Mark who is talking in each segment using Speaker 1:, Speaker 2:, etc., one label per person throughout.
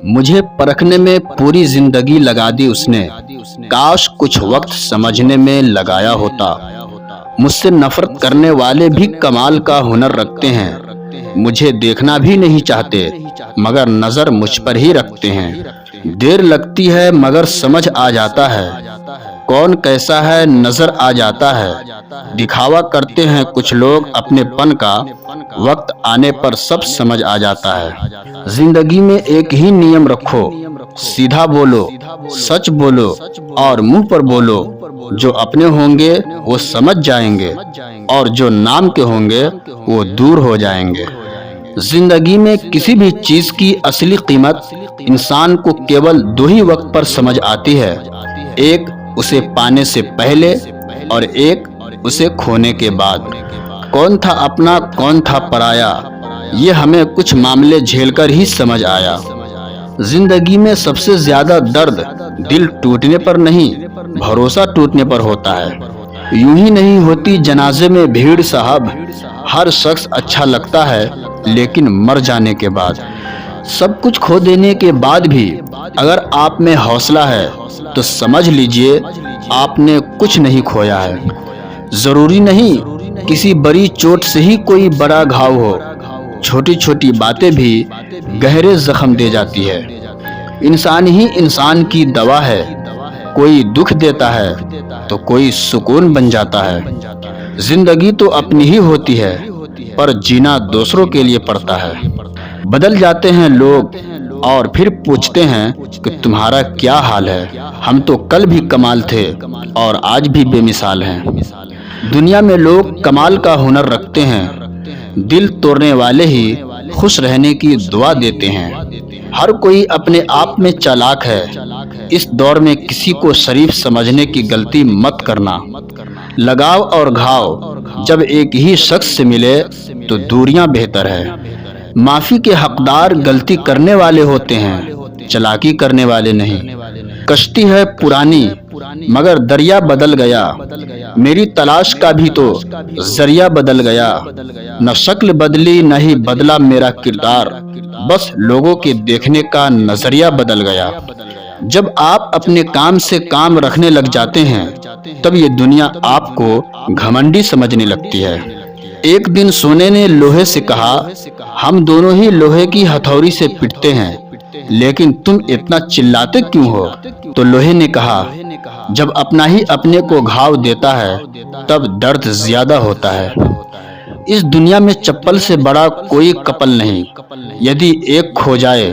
Speaker 1: मुझे परखने में पूरी जिंदगी लगा दी उसने, काश कुछ वक्त समझने में लगाया होता। मुझसे नफरत करने वाले भी कमाल का हुनर रखते हैं, मुझे देखना भी नहीं चाहते मगर नजर मुझ पर ही रखते हैं। देर लगती है मगर समझ आ जाता है, कौन कैसा है नजर आ जाता है। दिखावा करते हैं कुछ लोग अपनेपन का, वक्त आने पर सब समझ आ जाता है। जिंदगी में एक ही नियम रखो, सीधा बोलो, सच बोलो और मुंह पर बोलो। जो अपने होंगे वो समझ जाएंगे और जो नाम के होंगे वो दूर हो जाएंगे। जिंदगी में किसी भी चीज की असली कीमत इंसान को केवल दो ही वक्त पर समझ आती है, एक उसे पाने से पहले और एक उसे खोने के बाद। कौन था अपना कौन था पराया, ये हमें कुछ मामले झेलकर ही समझ आया। जिंदगी में सबसे ज्यादा दर्द दिल टूटने पर नहीं, भरोसा टूटने पर होता है। यूं ही नहीं होती जनाजे में भीड़ साहब, हर शख्स अच्छा लगता है लेकिन मर जाने के बाद। सब कुछ खो देने के बाद भी अगर आप में हौसला है तो समझ लीजिए आपने कुछ नहीं खोया है। जरूरी नहीं किसी बड़ी चोट से ही कोई बड़ा घाव हो, छोटी छोटी बातें भी गहरे जख्म दे जाती है। इंसान ही इंसान की दवा है, कोई दुख देता है तो कोई सुकून बन जाता है। जिंदगी तो अपनी ही होती है पर जीना दूसरों के लिए पड़ता है। बदल जाते हैं लोग और फिर पूछते हैं कि तुम्हारा क्या हाल है। हम तो कल भी कमाल थे और आज भी बेमिसाल हैं। दुनिया में लोग कमाल का हुनर रखते हैं, दिल तोड़ने वाले ही खुश रहने की दुआ देते हैं। हर कोई अपने आप में चालाक है, इस दौर में किसी को शरीफ समझने की गलती मत करना। लगाव और घाव जब एक ही शख्स से मिले तो दूरियां बेहतर है। माफी के हकदार गलती करने वाले होते हैं, चालाकी करने वाले नहीं। कश्ती है पुरानी मगर दरिया बदल गया, मेरी तलाश का भी तो जरिया बदल गया। न शक्ल बदली न ही बदला मेरा किरदार, बस लोगों के देखने का नजरिया बदल गया। जब आप अपने काम से काम रखने लग जाते हैं तब ये दुनिया आपको घमंडी समझने लगती है। एक दिन सोने ने लोहे से कहा, हम दोनों ही लोहे की हथौड़ी से पिटते हैं, लेकिन तुम इतना चिल्लाते क्यों हो? तो लोहे ने कहा, जब अपना ही अपने को घाव देता है तब दर्द ज्यादा होता है। इस दुनिया में चप्पल से बड़ा कोई कपल नहीं, यदि एक खो जाए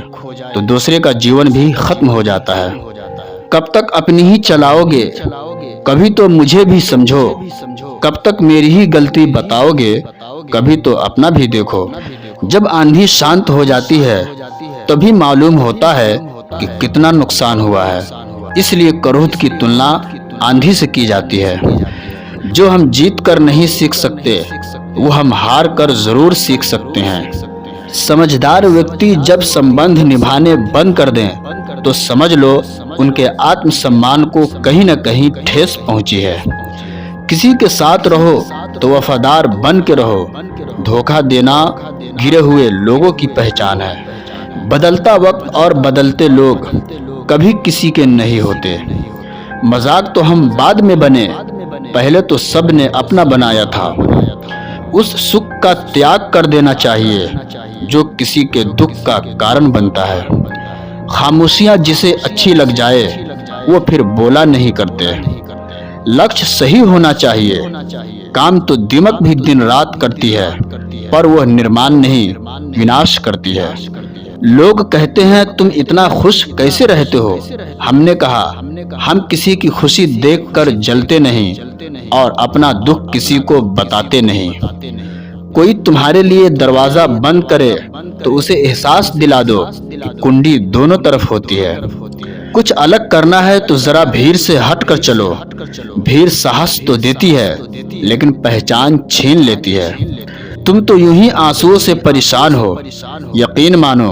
Speaker 1: तो दूसरे का जीवन भी खत्म हो जाता है। कब तक अपनी ही चलाओगे, कभी तो मुझे भी समझो। कब तक मेरी ही गलती बताओगे, कभी तो अपना भी देखो। जब आंधी शांत हो जाती है तभी मालूम होता है कि कितना नुकसान हुआ है। इसलिए क्रोध की तुलना आंधी से की जाती है। जो हम जीत कर नहीं सीख सकते वो हम हार कर जरूर सीख सकते हैं। समझदार व्यक्ति जब संबंध निभाने बंद कर दें तो समझ लो उनके आत्मसम्मान को कहीं न कहीं ठेस पहुंची है। किसी के साथ रहो तो वफादार बन के रहो, धोखा देना गिरे हुए लोगों की पहचान है। बदलता वक्त और बदलते लोग कभी किसी के नहीं होते। मजाक तो हम बाद में बने, पहले तो सब ने अपना बनाया था। उस सुख का त्याग कर देना चाहिए जो किसी के दुख का कारण बनता है। खामोशियां जिसे अच्छी लग जाए वो फिर बोला नहीं करते। लक्ष्य सही होना चाहिए, काम तो दिमक भी दिन रात करती है पर वह निर्माण नहीं विनाश करती है। लोग कहते हैं तुम इतना खुश कैसे रहते हो? हमने कहा हम किसी की खुशी देखकर जलते नहीं और अपना दुख किसी को बताते नहीं। कोई तुम्हारे लिए दरवाजा बंद करे तो उसे एहसास दिला दो कि कुंडी दोनों तरफ होती है। कुछ अलग करना है तो जरा भीड़ से हट कर चलो। भीड़ साहस तो देती है लेकिन पहचान छीन लेती है। तुम तो यूं ही आंसुओं से परेशान हो, यकीन मानो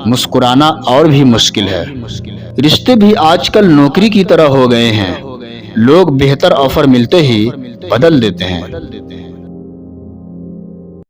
Speaker 1: मुस्कुराना और भी मुश्किल है। रिश्ते भी आजकल नौकरी की तरह हो गए हैं, लोग बेहतर ऑफर मिलते ही बदल देते हैं।